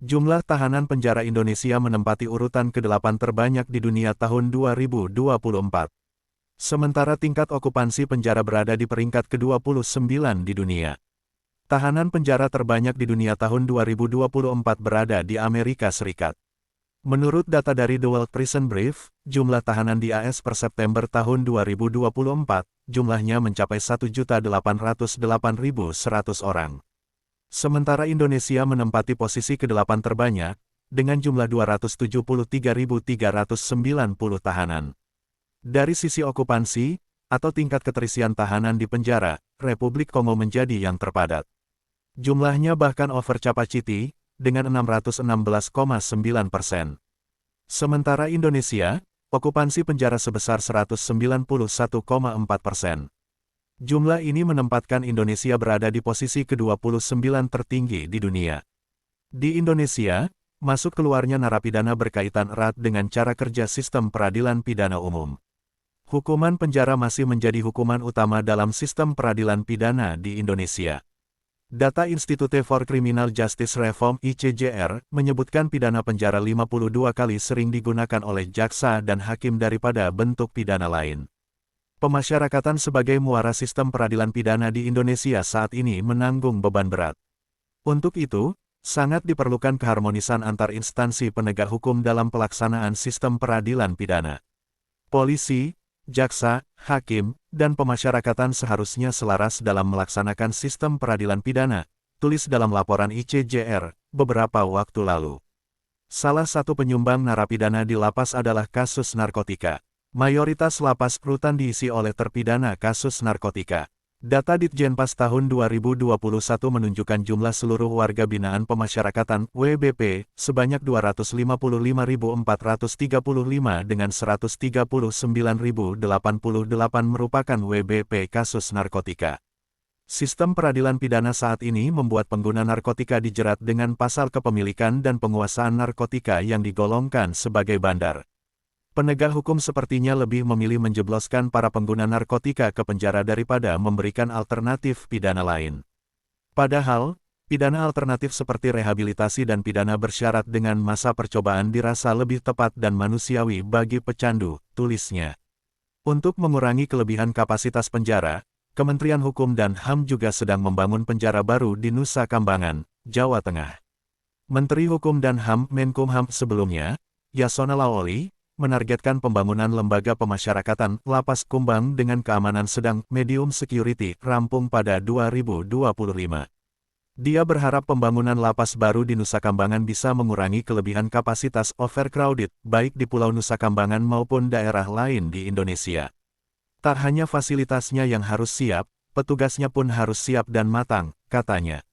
Jumlah tahanan penjara Indonesia menempati urutan ke-8 terbanyak di dunia tahun 2024. Sementara tingkat okupansi penjara berada di peringkat ke-29 di dunia. Tahanan penjara terbanyak di dunia tahun 2024 berada di Amerika Serikat. Menurut data dari The World Prison Brief, jumlah tahanan di AS per September tahun 2024, jumlahnya mencapai 1.808.100 orang. Sementara Indonesia menempati posisi ke-8 terbanyak, dengan jumlah 273.390 tahanan. Dari sisi okupansi, atau tingkat keterisian tahanan di penjara, Republik Kongo menjadi yang terpadat. Jumlahnya bahkan over capacity, dengan 616,9%. Sementara Indonesia, okupansi penjara sebesar 191,4%. Jumlah ini menempatkan Indonesia berada di posisi ke-29 tertinggi di dunia. Di Indonesia, masuk keluarnya narapidana berkaitan erat dengan cara kerja sistem peradilan pidana umum. Hukuman penjara masih menjadi hukuman utama dalam sistem peradilan pidana di Indonesia. Data Institute for Criminal Justice Reform (ICJR) menyebutkan pidana penjara 52 kali sering digunakan oleh jaksa dan hakim daripada bentuk pidana lain. Pemasyarakatan sebagai muara sistem peradilan pidana di Indonesia saat ini menanggung beban berat. Untuk itu, sangat diperlukan keharmonisan antar instansi penegak hukum dalam pelaksanaan sistem peradilan pidana. Polisi, jaksa, hakim, dan pemasyarakatan seharusnya selaras dalam melaksanakan sistem peradilan pidana, tulis dalam laporan ICJR beberapa waktu lalu. Salah satu penyumbang narapidana di lapas adalah kasus narkotika. Mayoritas lapas rutan diisi oleh terpidana kasus narkotika. Data Ditjenpas tahun 2021 menunjukkan jumlah seluruh warga binaan pemasyarakatan (WBP) sebanyak 255.435 dengan 139.088 merupakan WBP kasus narkotika. Sistem peradilan pidana saat ini membuat pengguna narkotika dijerat dengan pasal kepemilikan dan penguasaan narkotika yang digolongkan sebagai bandar. Penegak hukum sepertinya lebih memilih menjebloskan para pengguna narkotika ke penjara daripada memberikan alternatif pidana lain. Padahal, pidana alternatif seperti rehabilitasi dan pidana bersyarat dengan masa percobaan dirasa lebih tepat dan manusiawi bagi pecandu, tulisnya. Untuk mengurangi kelebihan kapasitas penjara, Kementerian Hukum dan HAM juga sedang membangun penjara baru di Nusa Kambangan, Jawa Tengah. Menteri Hukum dan HAM Menkumham sebelumnya, Yasona Lawli, menargetkan pembangunan lembaga pemasyarakatan Lapas Kumbang dengan keamanan sedang medium security rampung pada 2025. Dia berharap pembangunan lapas baru di Nusa Kambangan bisa mengurangi kelebihan kapasitas overcrowded baik di Pulau Nusa Kambangan maupun daerah lain di Indonesia. Tak hanya fasilitasnya yang harus siap, petugasnya pun harus siap dan matang, katanya.